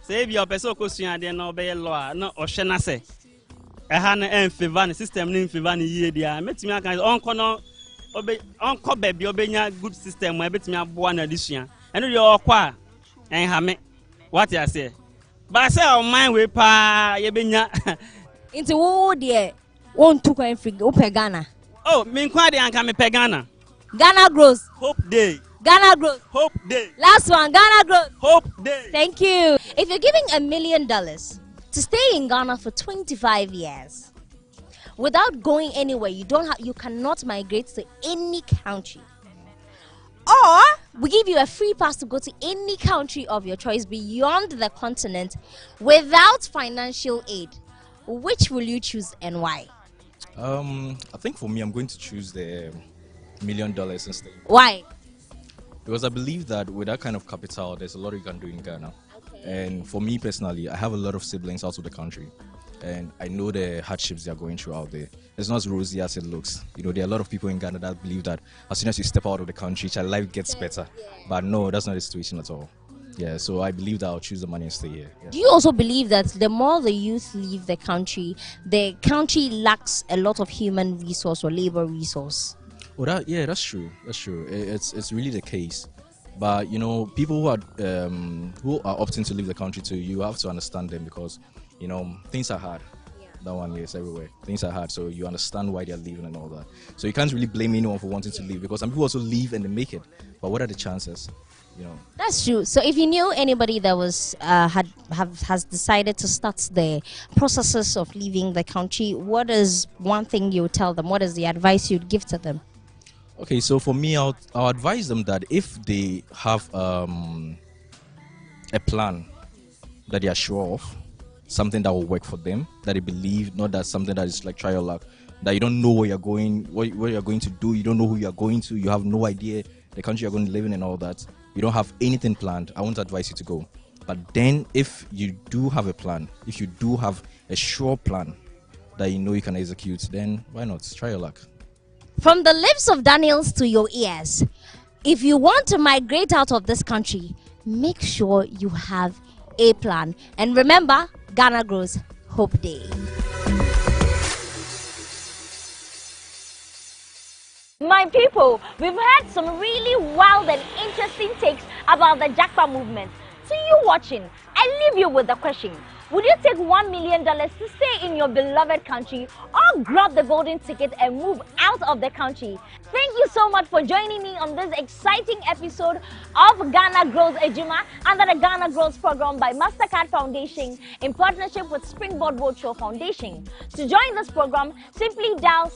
Se ebia opese okosua de na obeye law na ohwe na se. Eha na enfavor system ni enfavor ni yie dia. Metimi aka onko no onko baby obenya good system e betimi aboa na disua. Eno de okwa enhame. What you say? But say on mind we pa ye benya. Into wo de won tu kwan free o pe Ghana. Oh, Minkwadi and Kame Ghana. Ghana grows. Hope Day. Ghana grows. Hope Day. Last one, Ghana grows. Hope Day. Thank you. If you're giving $1 million to stay in Ghana for 25 years, without going anywhere, you cannot migrate to any country. Or we give you a free pass to go to any country of your choice beyond the continent without financial aid. Which will you choose and why? I think for me, I'm going to choose the $1 million instead. Why? Because I believe that with that kind of capital, there's a lot you can do in Ghana. Okay. And for me personally, I have a lot of siblings out of the country. And I know the hardships they are going through out there. It's not as rosy as it looks. You know, there are a lot of people in Ghana that believe that as soon as you step out of the country, your life gets better. But no, that's not the situation at all. Yeah, so I believe that I'll choose the money and stay here. Yeah. Do you also believe that the more the youth leave the country lacks a lot of human resource or labor resource? Oh, that's true. That's true. It's really the case. But you know, people who are opting to leave the country too, you have to understand them because you know things are hard. That one, yes, everywhere. Things are hard, so you understand why they're leaving and all that. So you can't really blame anyone for wanting to leave because some people also leave and they make it. But what are the chances? You know. That's true. So if you knew anybody that was has decided to start the processes of leaving the country, what is one thing you would tell them? What is the advice you'd give to them? Okay, so for me, I'll advise them that if they have a plan that they are sure of, something that will work for them, that they believe, not that something that is like try your luck, that you don't know where you're going, what you're going to do, you don't know who you're going to, you have no idea the country you're going to live in and all that, you don't have anything planned, I won't advise you to go. But then if you do have a plan, if you do have a sure plan that you know you can execute, then why not? Try your luck. From the lips of Daniels to your ears, if you want to migrate out of this country, make sure you have a plan. And remember, Ghana Grows, Hope Day. My people, we've had some really wild and interesting takes about the Japa movement. To you watching, I leave you with the question. Would you take $1 million to stay in your beloved country or grab the golden ticket and move out of the country? Thank you so much for joining me on this exciting episode of Ghana Grows Ejuma under the Ghana Grows program by MasterCard Foundation in partnership with Springboard Roadshow Foundation. To join this program, simply dial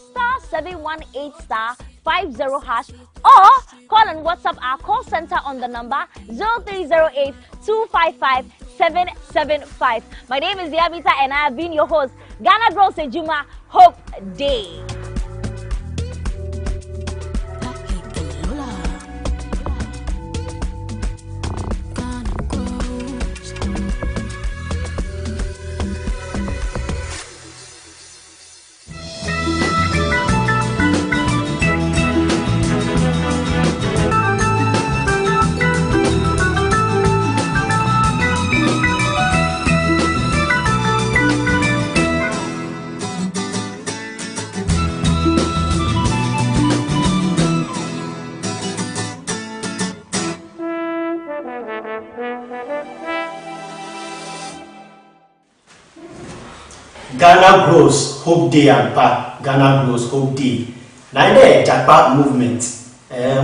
*718*50# or call and WhatsApp our call center on the number 0308 255 775. My name is Diabita and I have been your host. Ghana Grows Ejuma, Hope Day. Ghana Grows Hope Day and Ghana Grows Hope Day. Now the Japa movement,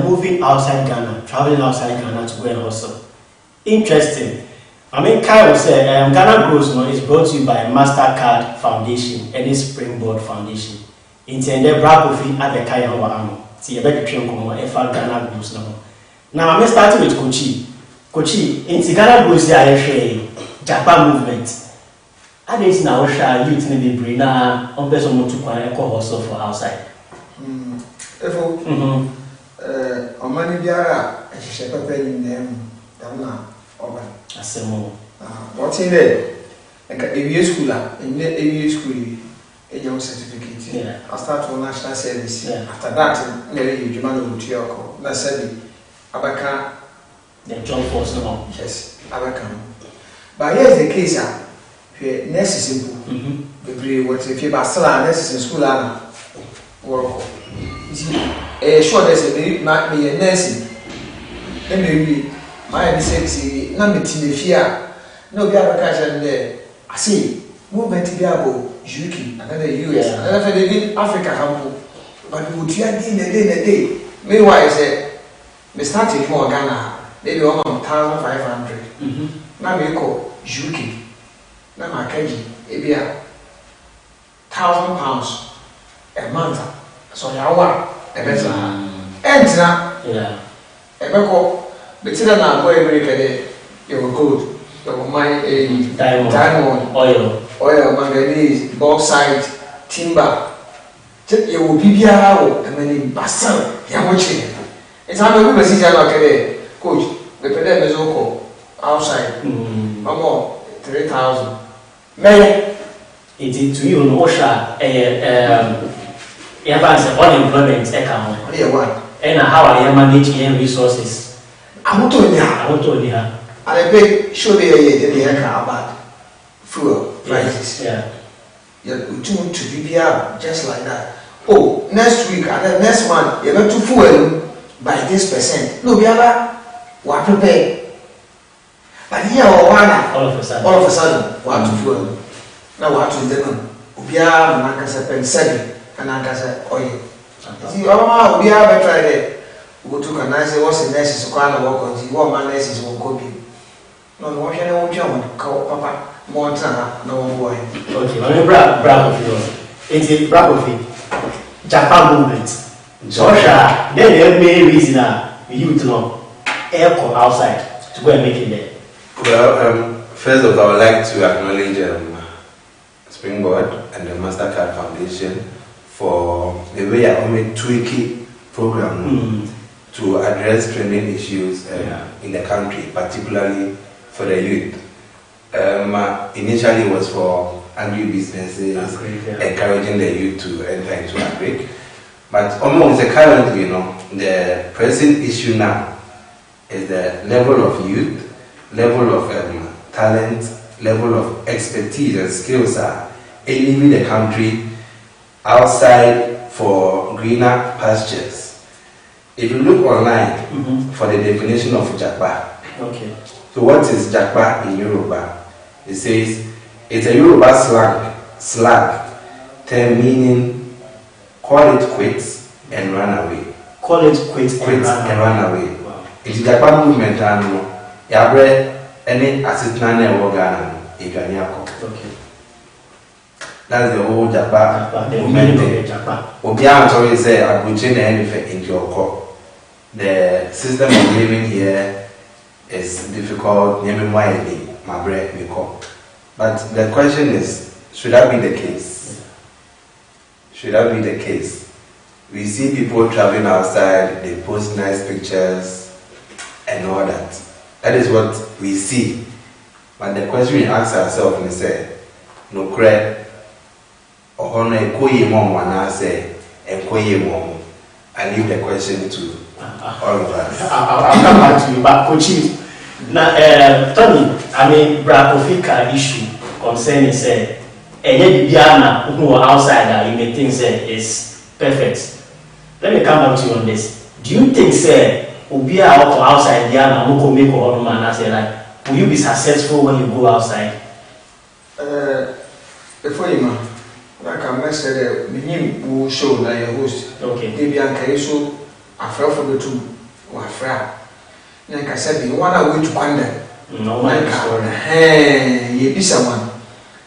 moving outside Ghana, traveling outside Ghana to go and hustle. Interesting. I mean, Kai will say Ghana Grows is brought to you by MasterCard Foundation and Springboard Foundation. Intended Brakofi at the Kai Hawano. See a better train come on Ghana Grows now. Now I'm starting with Kochi. In Ghana Grows there Japa movement. I didn't know how youth need to bring on person to hustle for outside. On many biara, I should have in them. I say more. What's in there? Like a year schooler, in a year school, a young certificate. Yeah. I start to national service. Yeah. After that, Mary Jumano Tioko. That's said, Abaka. The job force no. Yes, Abaka. But here's the case. Nurses simple. Every what if you bastard nurses in school ana work. You see, sure there's a nursing. Then maybe my sexy number fear. No be Abaka there. I see movement be able UK, another US, another in Africa hampo. but we would hear day. Meanwhile, say, we started more Ghana, maybe 1,500. Now we call UK. Now my KG, maybe £1,000 a month. So you are a better. And now, yeah, a better. But now, boy, every you were good. You were my diamond, oil, manganese, bauxite, timber. You will be here, and then in Basel, you're watching. It's how we see you coach. The pedal is outside. No more 3,000. May it to you, OSHA, unemployment account. And how I manage resources. I want to hear. And I pay surely the about fuel prices. Yeah. You're tuned to BBR just like that. Oh, next week and then next month you're going to fuel by this %. No, we are what prepare. But here or one all of a sudden, what to fuel. Now what to them? We are Nankasa pen 7 and Nankasa oil. See, oh, we are better there. We took a nice what's the next is quite a walk on the one man is one copy. No, no, you know, Papa, Montana, no boy. Okay, I'm bravo. It's bravo. Japan movement. Joshua, then the main reason you to know aircon outside to go and make it there. Well, first of all, I would like to acknowledge Springboard and the MasterCard Foundation for the way I made tweaky program to address trending issues in the country, particularly for the youth. Initially it was for agri-businesses, encouraging the youth to enter into agri. But almost currently, the pressing issue now is the level of youth, level of talent, level of expertise and skills are leaving the country outside for greener pastures. If you look online for the definition of Jakpa, so what is Jakpa in Yoruba? It says it's a Yoruba slang term meaning call it quits and run away. Call it quits and run away. Wow. It's Jakpa movement and yabre any assistant Ghana okay. That's the whole Jakpa movement. Obian always say Abuchi na anything into your core. The system of living here is difficult, my bread we call. But the question is, should that be the case? Should that be the case? We see people traveling outside, they post nice pictures and all that. That is what we see. But the question we ask ourselves is say, no credit or honor a koye mom when I say a koye mom. I leave the question to all of us. I'll come back to you, but Coach, now, Tony, I mean, Bracofika issue concerning say, any Bibiana who are outside you may think say is perfect. Let me come back to you on this. Do you think say Ubia out or outside Diana who can make a man and say like, will you be successful when you go outside? Before you man, like I mentioned, the name will show that your host. Okay. Maybe I can so I fell for the two or afraid. Like I said, you want to go to Panda. No, my hey, you be someone.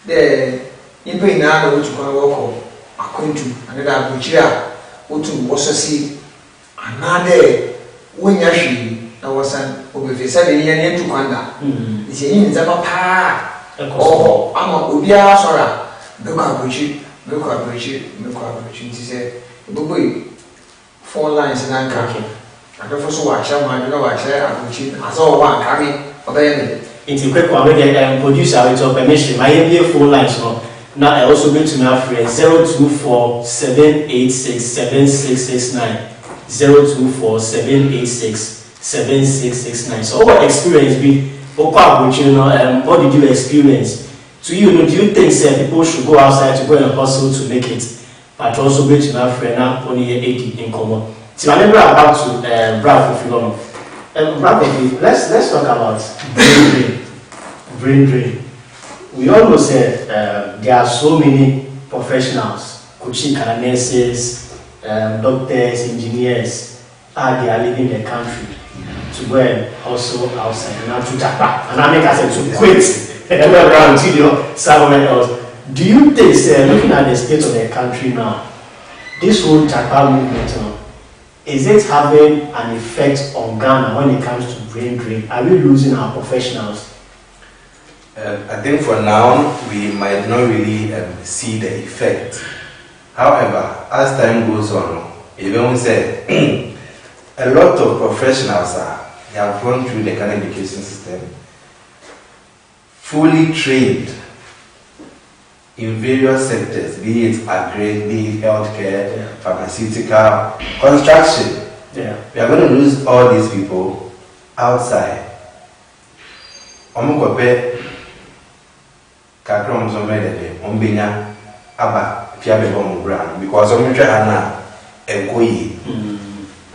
The you pay now to walk according to another Buchia, or to Wassasi, another when Yashi, I was an over 7 years to Panda. It's in Zapapa. Oh, I'm a Ubia Sora. Look at Buchi, look at Buchi, look at Buchi. He said, Bubu, 4 lines in Anka. I don't also watch out, I don't know what I saw one coming. It's a quick one. We get producer with your permission. My NBA phone lines now. I also going to my friend 024 786 7669 024 786 7669. So, what experience be? What did you experience? To you, do you think say people should go outside to go and hustle to make it, but also going to my friend now only 80 in common? So, I remember about to Bravo Philon. Let's talk about brain drain. We all know say there are so many professionals, coaching nurses, doctors, engineers, they are leaving the country to go and also outside and now to Japan. And I make us to quit and go around to somewhere else. Do you think, looking at the state of the country now, this whole Japan movement, is it having an effect on Ghana when it comes to brain drain? Are we losing our professionals? I think for now, we might not really see the effect. However, as time goes on, even we say a lot of professionals they have gone through the Ghana education system, fully trained in various sectors, be it agri, be it healthcare, pharmaceutical, construction. We are going to lose all these people outside.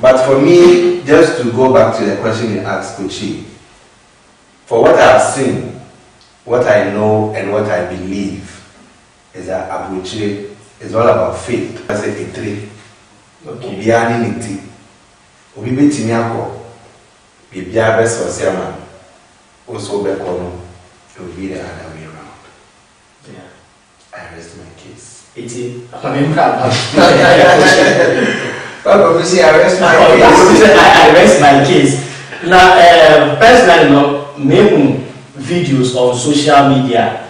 But for me, just to go back to the question you asked, Kochi, for what I have seen, what I know and what I believe is that Abuchi is all about faith. As a tree, Biani Niti, Ubibi Timiako, Bibiabes or Sermon, also Bekono, it will be the other way around. I rest my case. I rest my case. Now, personally, making videos on social media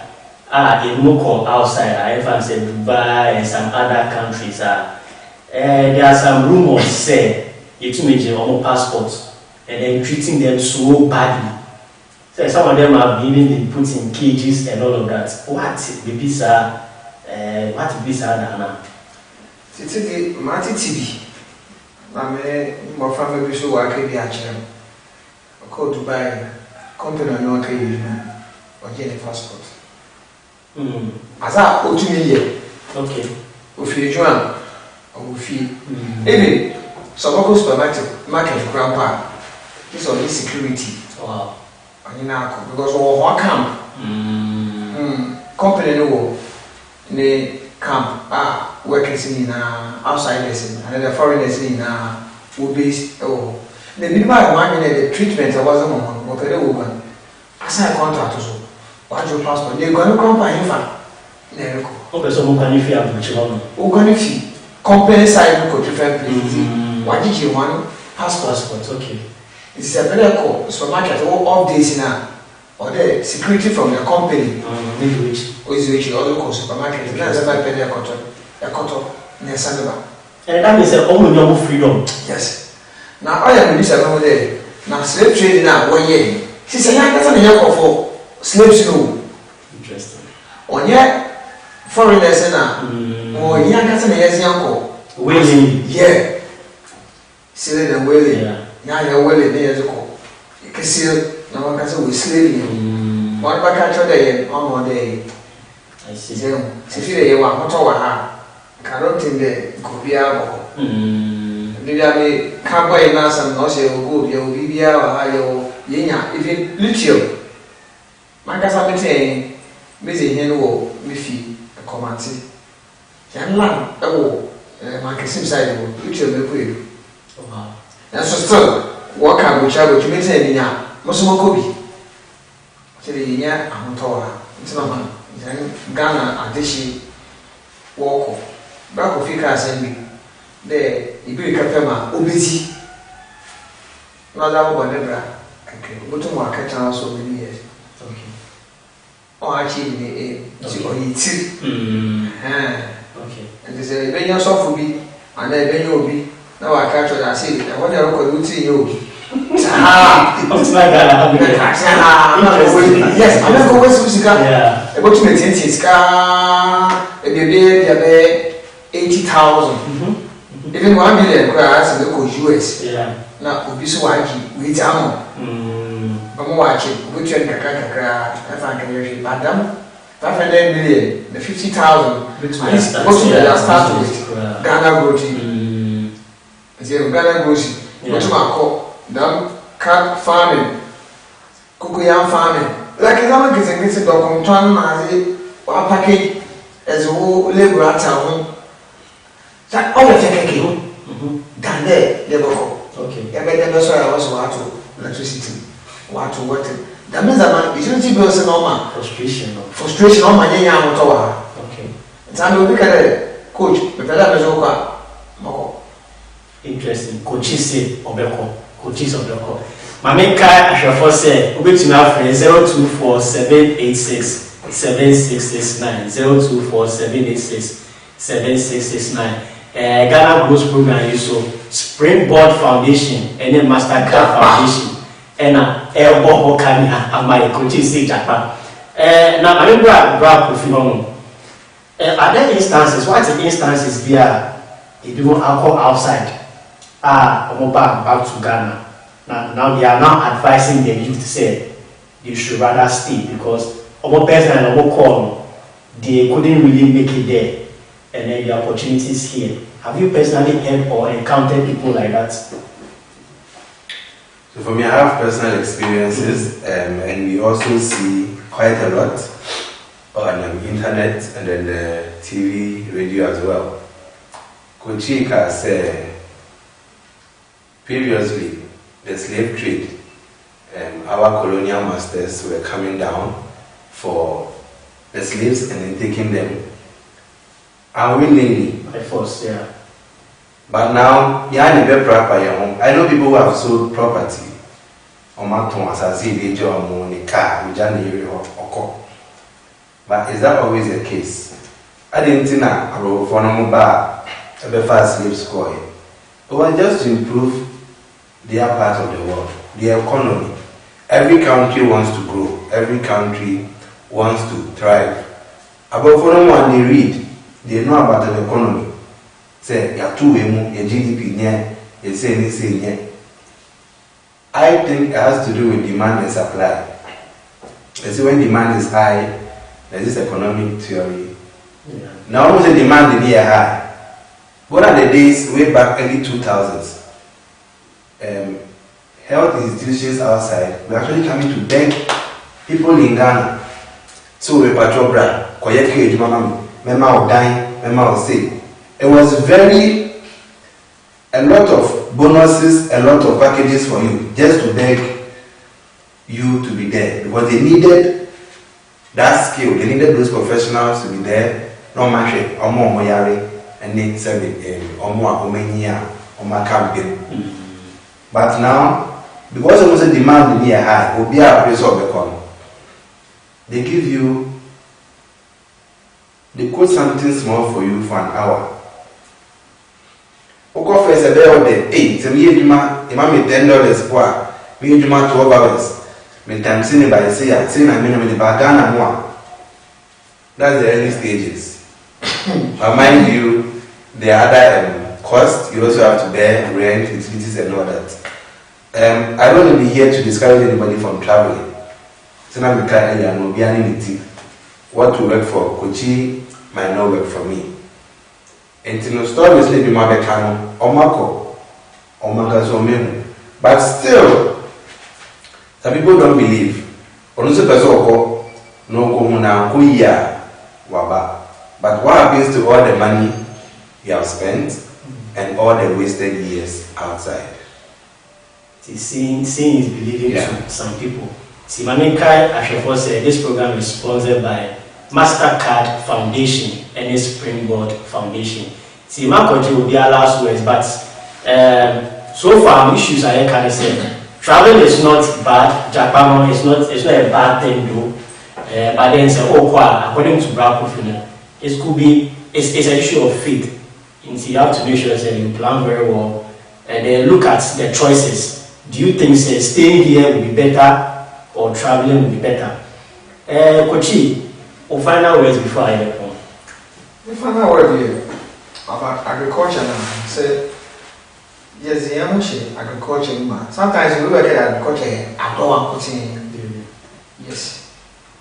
in local outside, I even said Dubai and some other countries. There are some rumors say it's making on passports and then treating them so badly. So some of them are being put in cages and all of that. What baby sir? What baby sir now? It's the Marty TV. My family so work in the Achem. I go to buy company no can use or get a passport. As I go to me, okay. If you join, I will feel. Maybe some local supermarket market grandpa. This on this security. Wow. And you know because what camp? Company no ne camp workers in outsiders and the foreigners in will be the minimum one the treatment wasn't on what the woman as a contract also. What's your passport? You're going to come by him. Okay, so what can you feel? What can you feel? Company side go different places. What did you want? Passport. Okay. It's a very cool supermarket all days now. Or the security from the company. Maybe which all local supermarket. That's my penny a cotton. And that means only freedom. Yes. Now I am this over there. Now slave trading now 1 year. She said, I can't help for slaves. No. Interesting. On yet foreigners now. Or young cousin, yes, uncle. Willing. Yeah. Silly and willing. Now you're willing years ago. You can see. No one can say we slave. One back at day, one more day. I see. See, you want to talk. Cannot think that could be able. Maybe I may come by now and also good. You will be here or higher. If it little, my cousin saying, Missy Henry, Miffy, a command. Young man, my cousin side, which will be quick. That's still what can we travel to meet any now. Mosumokobi. Tell you, I'm told. It's not man. Ghana, Adeshi, Walko. Back of Fika assembly. There, Ibi Kapema, Obisi. Nada Bonebra. Okay. But to my catch so many years. Okay. Oh, actually, okay. And they say, Ben, you're so for me, and then Ben, you'll be. Now I catch what I say. I want to go to you. Yes, I'm not going to Musica. About to make it, maybe 80,000. Even 1 million crowds in the US. Now, we be so wacky, we down. I'm watching, which one I find Madam 500 million, the 50,000. Most of them start with Ghana Growth. Ghana Growth. What do I call? Them cat farming, cocoyam farming. Like a man gets a dog on Tom Mazi or package as a whole labor at home. Sa all the keke down there they go. Okay. Yeah, but then sorry I was water electricity, water water. That means that utility bills are normal. Frustration on my young motor. Okay. It's time to look at it, coach. But that is okay. Interesting. Coaches say Obeko. Coaches Obeko. Mame Kai Ashafo say Obi to my friend 0247867669 0247867669. Ghana Growth Program is so Springboard Foundation and then Mastercard Foundation and Elbow Hokani and my coaches say Japan. Now I remember are there instances? What are the instances where they do alcohol outside? Back to Ghana. Now they are now advising the youth to say they should rather stay because person and call they couldn't really make it there, and then the opportunities here. Have you personally heard or encountered people like that? So for me, I have personal experiences, and we also see quite a lot on the internet and then the TV, radio as well. Kochika said previously the slave trade, our colonial masters were coming down for the slaves and then taking them unwillingly. By force, yeah. But now, I know people who have sold property on my tongue as I see the job on the car, which I need to. But is that always the case? I didn't think I wrote for no bar a fast slave score. It was just to improve their part of the world, their economy. Every country wants to grow, every country wants to thrive. About for no one they read, they know about the economy. Say, your GDP, you say this, I think it has to do with demand and supply. You see, when demand is high, there's this economic theory. Yeah. Now, when the demand is high, what are the days way back early 2000s? Health institutions outside were actually coming to beg people in Ghana. So we patrol brand, Mema will die, Mema will say. It was a lot of bonuses, a lot of packages for you, just to beg you to be there. Because they needed that skill, they needed those professionals to be there. No matter, Omo Moyari, and then serving Omo Omenia, Oma campaign. But now, because it was a demand to be high, will be a place of the economy. They give you, they quote something small for you for an hour. Oko first a day or day, hey, so me $10 for me 12 hours. Me time seen by say I mean the bagana more. That's the early stages. But mind you, there are other costs. You also have to bear rent, utilities, and all that. I don't want to be here to discourage anybody from traveling. So now we can't be any what will work for Kochi might not work for me. And to stories maybe my becano or Marco or Magazomen. But still, some people don't believe. Also, no Komuna Kuya Waba. But what happens to all the money you have spent and all the wasted years outside? Seeing is believing to some people. See, Mame Kai Ashafo said this program is sponsored by Mastercard Foundation and the Springboard Foundation. See, Makoji will be our last words, but so far issues I can say traveling is not bad. Japan is not a bad thing though. But then say according to Bracofino, it could be it's an issue of faith. You have to make sure that you plan very well and then look at the choices. Do you think staying here will be better or traveling will be better? Kochi, final words before I let go. The final word here about agriculture now. Say yes, the agriculture man. Sometimes you look at agriculture, I don't want to put yes.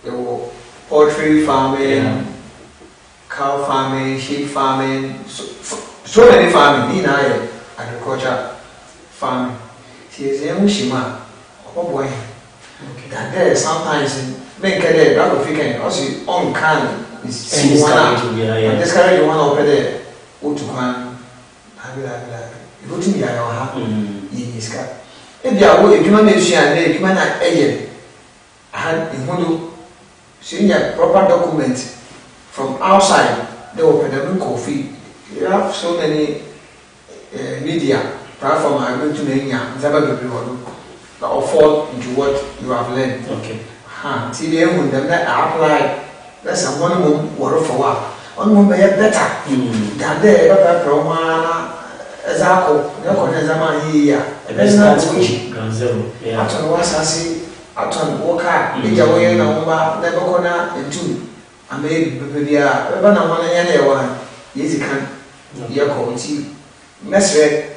There were poultry farming, cow farming, sheep farming, so many farming in our agriculture farming. She's a Mushima, oh boy. That there sometimes make a day, that of weekend, also on can is see one out. And discourage one over there, Utukan, Go to me, I don't have in his car. If you are a human nation, a human agent, I had in Hondo seeing a proper document from outside the open coffee. You have so many media platform are going to make or fall into what you have learned. Okay. See the end with them that apply. That's a one word for what. One woman better than the promo. Example, there's a man here. There's not Aton was assassin, Aton Walker, Nijawayan, never corner, and two. I made Bibidia, Rebana one and one. Yes, you can. Yako, see, Mesre,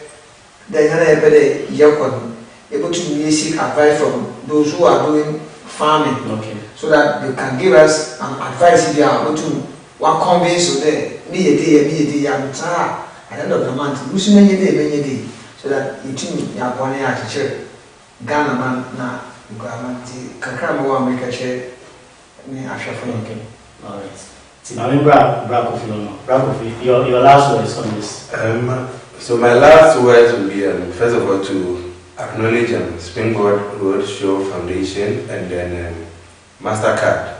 they had a better Yakon, able to seek advice from those who are doing farming. Okay. So that they can give us advice if they are able to one convince so that me a day, I'm tired. At the end of the month, losing many day, so that you think you are born here to share Ghana man na Ghana Kakama make a share me after okay. Alright. I mean, Brakofi, your last words on this. So my last words will be first of all to acknowledge Springboard Roadshow Foundation and then MasterCard.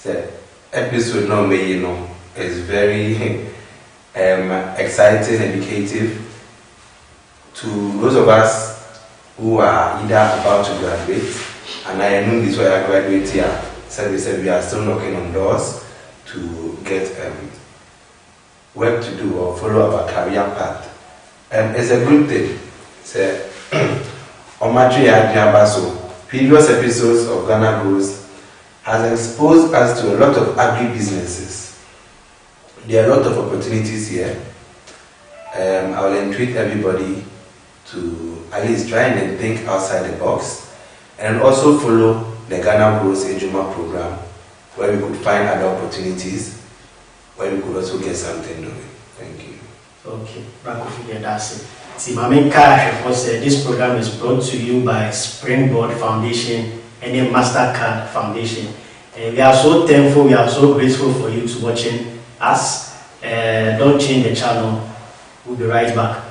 The episode no me is very exciting, educative to those of us who are either about to graduate, and I know this why I graduate here. So they said we are still knocking on doors to get work to do or follow our career path. It's a good thing. So, previous episodes of Ghana Grows has exposed us to a lot of agri-businesses. There are a lot of opportunities here. I will entreat everybody to at least try and think outside the box and also follow the Ghana Grows Ejuma program where we could find other opportunities where we could also get something doing. Thank you. Okay, Brakofi, that's it. See, Mami Kash said this program is brought to you by Springboard Foundation and the MasterCard Foundation. And we are so thankful, we are so grateful for you to watching us. Don't change the channel. We'll be right back.